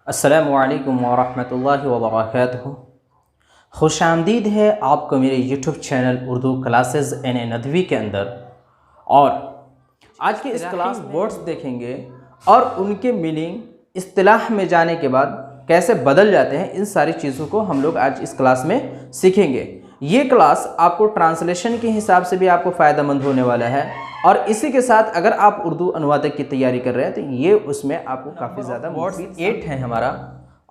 अस्सलामुअलैकुम वरहमतुल्लाहि वबरकातुहू। खुशामदीद है आपको मेरे YouTube channel Urdu classes N Nadvi के अंदर। और आज के इस क्लास वर्ड्स देखेंगे और उनके मीनिंग इस्तिलाह में जाने के बाद कैसे बदल जाते हैं, इन सारी चीज़ों को हम लोग आज इस क्लास में सीखेंगे। ये क्लास आपको ट्रांसलेशन के हिसाब से भी आपको फ़ायदेमंद होने वाला है और इसी के साथ अगर आप उर्दू अनुवादक की तैयारी कर रहे हैं तो ये उसमें आपको काफ़ी ज़्यादा वर्ड्स 8 है हमारा।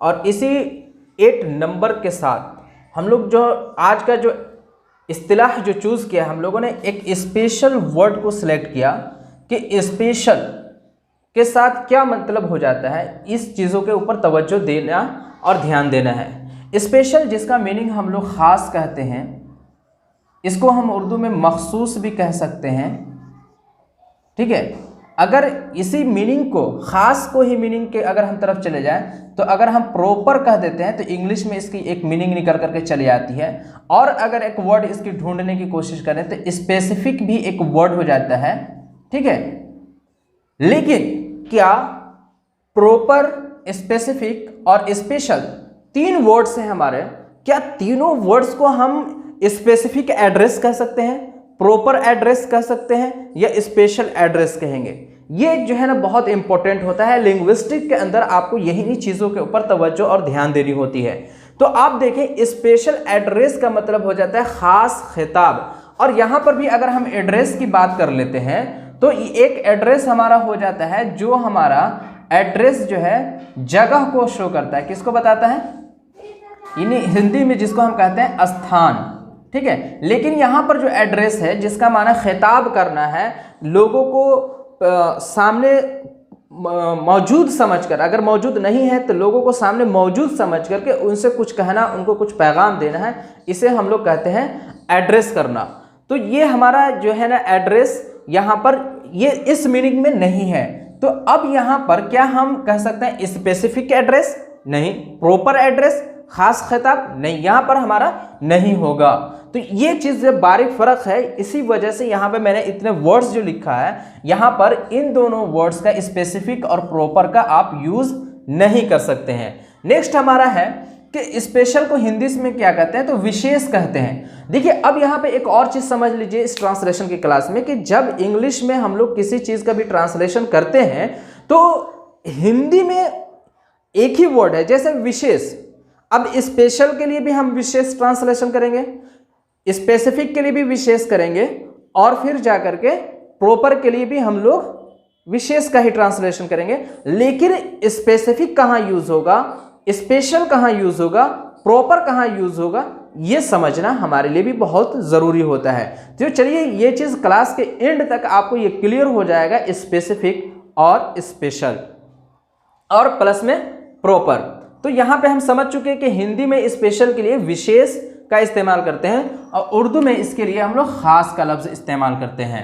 और इसी 8 नंबर के साथ हम लोग जो आज का जो इस्तिलाह जो चूज़ किया, हम लोगों ने एक स्पेशल वर्ड को सिलेक्ट किया कि स्पेशल के साथ क्या मतलब हो जाता है, इस चीज़ों के ऊपर तवज्जो देना और ध्यान देना है। स्पेशल जिसका मीनिंग हम लोग ख़ास कहते हैं, इसको हम उर्दू में मखसूस भी कह सकते हैं, ठीक है। अगर इसी मीनिंग को, ख़ास को ही मीनिंग के अगर हम तरफ चले जाएं तो अगर हम प्रॉपर कह देते हैं तो इंग्लिश में इसकी एक मीनिंग निकल करके चली आती है। और अगर एक वर्ड इसकी ढूंढने की कोशिश करें तो स्पेसिफिक भी एक वर्ड हो जाता है, ठीक है। लेकिन क्या प्रॉपर, स्पेसिफिक और स्पेशल 3 वर्ड्स हैं हमारे, क्या तीनों वर्ड्स को हम स्पेसिफिक एड्रेस कह सकते हैं, प्रॉपर एड्रेस कह सकते हैं या स्पेशल एड्रेस कहेंगे? ये जो है ना बहुत इंपॉर्टेंट होता है। लिंग्विस्टिक के अंदर आपको यही चीज़ों के ऊपर तवज्जो और ध्यान देनी होती है। तो आप देखें, स्पेशल एड्रेस का मतलब हो जाता है ख़ास खिताब। और यहाँ पर भी अगर हम एड्रेस की बात कर लेते हैं तो एक एड्रेस हमारा हो जाता है जो हमारा एड्रेस जो है जगह को शो करता है। किसको बताता है? इन्हीं हिंदी में जिसको हम कहते हैं स्थान, ठीक है। लेकिन यहाँ पर जो एड्रेस है जिसका माना खिताब करना है, लोगों को सामने मौजूद समझकर, अगर मौजूद नहीं है तो लोगों को सामने मौजूद समझ करके उनसे कुछ कहना, उनको कुछ पैगाम देना है, इसे हम लोग कहते हैं एड्रेस करना। तो ये हमारा जो है ना एड्रेस यहाँ पर ये इस मीनिंग में नहीं है। तो अब यहाँ पर क्या हम कह सकते हैं स्पेसिफिक एड्रेस? नहीं। प्रॉपर एड्रेस, खास खिताब? नहीं, यहाँ पर हमारा नहीं होगा। तो ये चीज़ जो बारीक फ़र्क है, इसी वजह से यहाँ पे मैंने इतने वर्ड्स जो लिखा है, यहाँ पर इन दोनों वर्ड्स का स्पेसिफिक और प्रॉपर का आप यूज़ नहीं कर सकते हैं। नेक्स्ट हमारा है कि स्पेशल को हिंदी में क्या कहते हैं? तो विशेष कहते हैं। देखिए, अब यहाँ पे एक और चीज़ समझ लीजिए इस ट्रांसलेशन की क्लास में कि जब इंग्लिश में हम लोग किसी चीज़ का भी ट्रांसलेशन करते हैं तो हिंदी में एक ही वर्ड है, जैसे विशेष। अब स्पेशल के लिए भी हम विशेष ट्रांसलेशन करेंगे, स्पेसिफिक के लिए भी विशेष करेंगे और फिर जाकर के प्रॉपर के लिए भी हम लोग विशेष का ही ट्रांसलेशन करेंगे। लेकिन स्पेसिफिक कहाँ यूज़ होगा, स्पेशल कहाँ यूज़ होगा, प्रॉपर कहाँ यूज़ होगा, ये समझना हमारे लिए भी बहुत ज़रूरी होता है। तो चलिए, ये चीज़ क्लास के एंड तक आपको ये क्लियर हो जाएगा, स्पेसिफिक और स्पेशल और प्लस में प्रॉपर। तो यहाँ पे हम समझ चुके हैं कि हिंदी में स्पेशल के लिए विशेष का इस्तेमाल करते हैं और उर्दू में इसके लिए हम लोग ख़ास का लफ्ज़ इस्तेमाल करते हैं।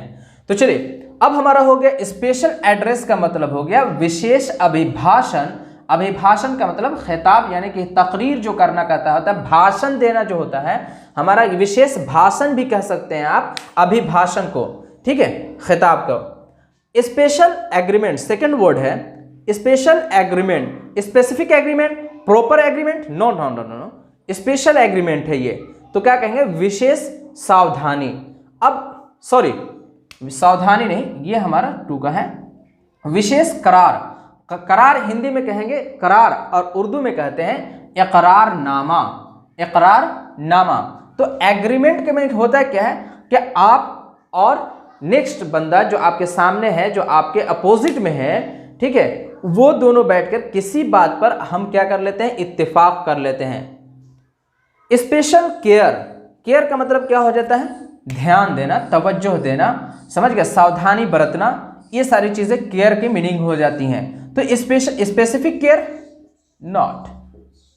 तो चलिए, अब हमारा हो गया स्पेशल एड्रेस का मतलब हो गया विशेष अभिभाषण। अभिभाषण का मतलब खिताब, यानी कि तकरीर जो करना कहता होता है, भाषण देना जो होता है, हमारा विशेष भाषण भी कह सकते हैं आप अभिभाषण को, ठीक है, खिताब को। स्पेशल एग्रीमेंट सेकंड वर्ड है। Special agreement, specific agreement, proper agreement? No no no no no, special agreement है ये। तो क्या कहेंगे? विशेष सावधानी। अब सॉरी, सावधानी नहीं, ये हमारा 2 का है। विशेष करार, करार हिंदी में कहेंगे करार और उर्दू में कहते हैं इकरारनामा। इकरारनामा। तो एग्रीमेंट के में होता है क्या है कि आप और नेक्स्ट बंदा जो आपके सामने है, जो आपके अपोजिट में है, ठीक है, वो दोनों बैठकर किसी बात पर हम क्या कर लेते हैं? इत्तेफाक कर लेते हैं। स्पेशल केयर, केयर का मतलब क्या हो जाता है? ध्यान देना, तवज्जो देना, समझ गया, सावधानी बरतना, ये सारी चीज़ें केयर की मीनिंग हो जाती हैं। तो specific care not,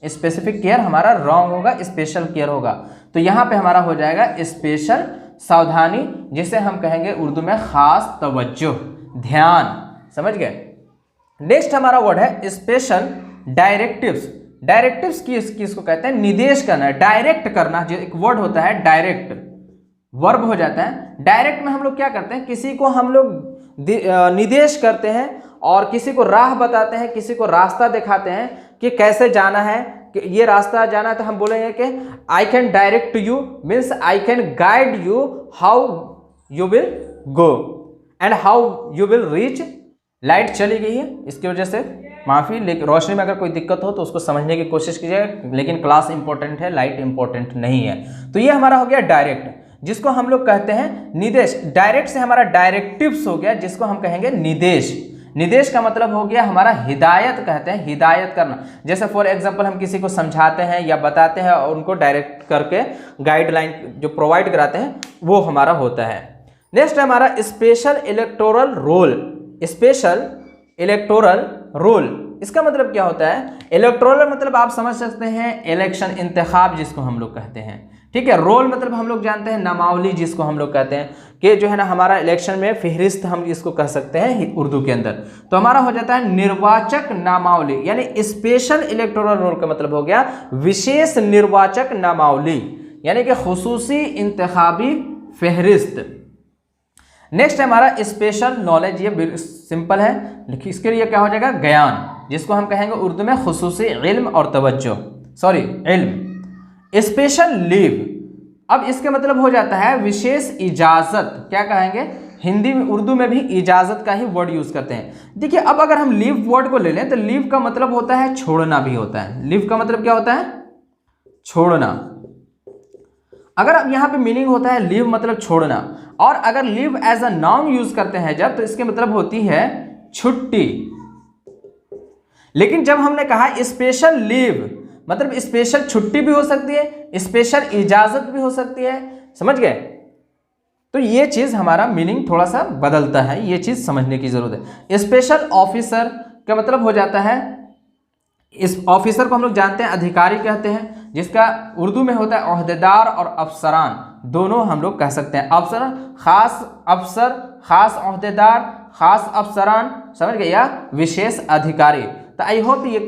specific care हमारा रॉन्ग होगा, स्पेशल केयर होगा। तो यहाँ पे हमारा हो जाएगा स्पेशल सावधानी, जिसे हम कहेंगे उर्दू में खास तवज्जो, ध्यान, समझ गए। नेक्स्ट हमारा वर्ड है स्पेशल डायरेक्टिव्स। डायरेक्टिव्स किसको कहते हैं? निर्देश करना, डायरेक्ट करना। जो एक वर्ड होता है डायरेक्ट, वर्ब हो जाता है। डायरेक्ट में हम लोग क्या करते हैं? किसी को हम लोग निर्देश करते हैं और किसी को राह बताते हैं, किसी को रास्ता दिखाते हैं कि कैसे जाना है, कि ये रास्ता जाना है, तो हम बोलेंगे कि I can direct you, means I can guide you how you will go and how you will reach. Light चली गई है, इसकी वजह से माफ़ी, लेकिन रोशनी में अगर कोई दिक्कत हो तो उसको समझने की कोशिश कीजिए, लेकिन क्लास इंपॉर्टेंट है, लाइट इंपॉर्टेंट नहीं है। तो ये हमारा हो गया डायरेक्ट, जिसको हम लोग कहते हैं निदेश। डायरेक्ट से हमारा डायरेक्टिव्स हो गया, जिसको हम कहेंगे निदेश। निदेश का मतलब हो गया हमारा हिदायत, कहते हैं हिदायत करना। जैसे फॉर एग्जांपल हम किसी को समझाते हैं या बताते हैं और उनको डायरेक्ट करके गाइडलाइन जो प्रोवाइड कराते हैं, वो हमारा होता है। नेक्स्ट है हमारा special electoral roll. Special electoral roll, इसका मतलब क्या होता है? इलेक्टोरल मतलब आप समझ सकते हैं इलेक्शन, इंतखाब जिसको हम लोग कहते हैं, ठीक है। रोल मतलब हम लोग जानते हैं नामावली, जिसको हम लोग कहते हैं कि जो है ना हमारा इलेक्शन में फहरिस्त, हम इसको कह सकते हैं उर्दू के अंदर। तो हमारा हो जाता है निर्वाचक नामावली, यानी स्पेशल इलेक्टोरल रोल का मतलब हो गया विशेष निर्वाचक नामावली, यानी कि खुसूसी इंतखाबी फहरिस्त। नेक्स्ट है हमारा स्पेशल नॉलेज, ये सिंपल है, लेकिन इसके लिए क्या हो जाएगा? ज्ञान, जिसको हम कहेंगे उर्दू में खुसूसी इल्म और तवज्जो, सॉरी इल्म। स्पेशल लीव, अब इसके मतलब हो जाता है विशेष इजाजत, क्या कहेंगे? हिंदी में, उर्दू में भी इजाजत का ही वर्ड यूज करते हैं। देखिए अब अगर हम लीव वर्ड को ले लें तो लीव का मतलब होता है छोड़ना भी होता है। लीव का मतलब क्या होता है? छोड़ना। अगर अब यहाँ पे मीनिंग होता है लीव मतलब छोड़ना, और अगर leave as a noun use करते हैं जब, तो इसके मतलब होती है छुट्टी। लेकिन जब हमने कहा स्पेशल लीव, मतलब स्पेशल छुट्टी भी हो सकती है, स्पेशल इजाजत भी हो सकती है, समझ गए? तो ये चीज हमारा मीनिंग थोड़ा सा बदलता है, ये चीज समझने की जरूरत है। स्पेशल ऑफिसर का मतलब हो जाता है, इस ऑफिसर को हम लोग जानते हैं अधिकारी कहते हैं, जिसका उर्दू में होता है ओहदेदार और अफसरान, दोनों हम लोग कह सकते हैं। अफसर, खास ओहदेदार, खास अफसरान, समझ गए, या विशेष अधिकारी। तो आई होप ये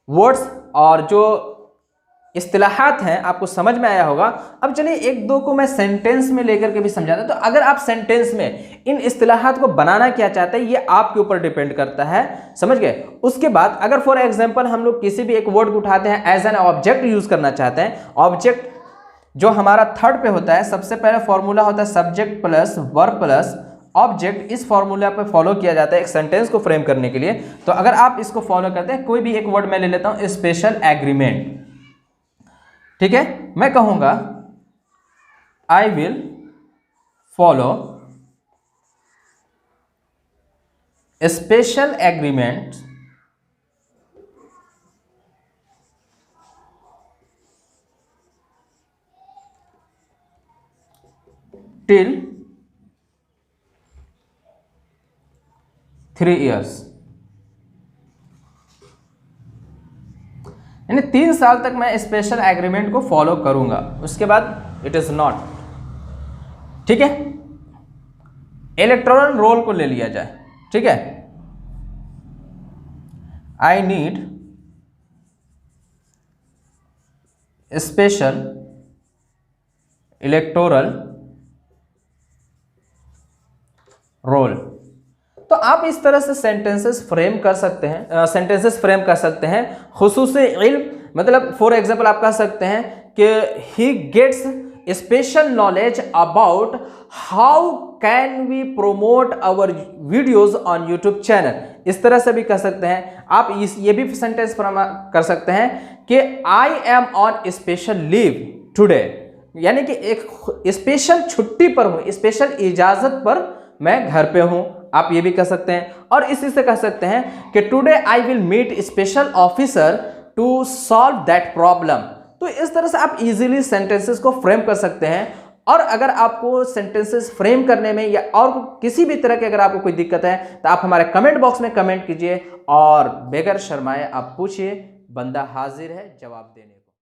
वर्ड्स और जो इस्तिलाहात हैं आपको समझ में आया होगा। अब चलिए एक दो को मैं सेंटेंस में लेकर के भी समझाता हूं। तो अगर आप सेंटेंस में इन इस्तिलाहात को बनाना क्या चाहते हैं, ये आपके ऊपर डिपेंड करता है, समझ गए? उसके बाद अगर फॉर एग्जांपल हम लोग किसी भी एक वर्ड को उठाते हैं, एज एन ऑब्जेक्ट यूज करना चाहते हैं, ऑब्जेक्ट जो हमारा थर्ड पे होता है, सबसे पहले फॉर्मूला होता है subject plus verb plus object. इस फॉर्मूला पे फॉलो किया जाता है एक सेंटेंस को फ्रेम करने के लिए। तो अगर आप इसको फॉलो करते हैं, कोई भी एक वर्ड मैं ले लेता हूं, स्पेशल एग्रीमेंट, ठीक है। मैं कहूंगा I will follow special agreement till 3 years, यानी 3 साल तक मैं स्पेशल एग्रीमेंट को फॉलो करूंगा, उसके बाद इट इज नॉट, ठीक है। इलेक्टोरल रोल को ले लिया जाए, ठीक है। I need special electoral roll. तो आप इस तरह से सेंटेंसेस फ्रेम कर सकते हैं, खुसूसी इल्म, मतलब फॉर एग्जांपल आप कह सकते हैं कि he gets special knowledge about how can we promote our videos on YouTube channel. इस तरह से भी कह सकते हैं आप। ये भी सेंटेंस कर सकते हैं कि I am on special leave today, यानी कि एक स्पेशल छुट्टी पर हूं, स्पेशल इजाजत पर मैं घर पे हूं, आप ये भी कह सकते हैं। और इसी से कह सकते हैं कि today I will meet special officer to solve that problem. तो इस तरह से आप इजीली सेंटेंसेस को फ्रेम कर सकते हैं। और अगर आपको सेंटेंसेस फ्रेम करने में या और किसी भी तरह की अगर आपको कोई दिक्कत है, तो आप हमारे कमेंट बॉक्स में कमेंट कीजिए और बगैर शर्माए आप पूछिए, बंदा हाजिर है जवाब देने।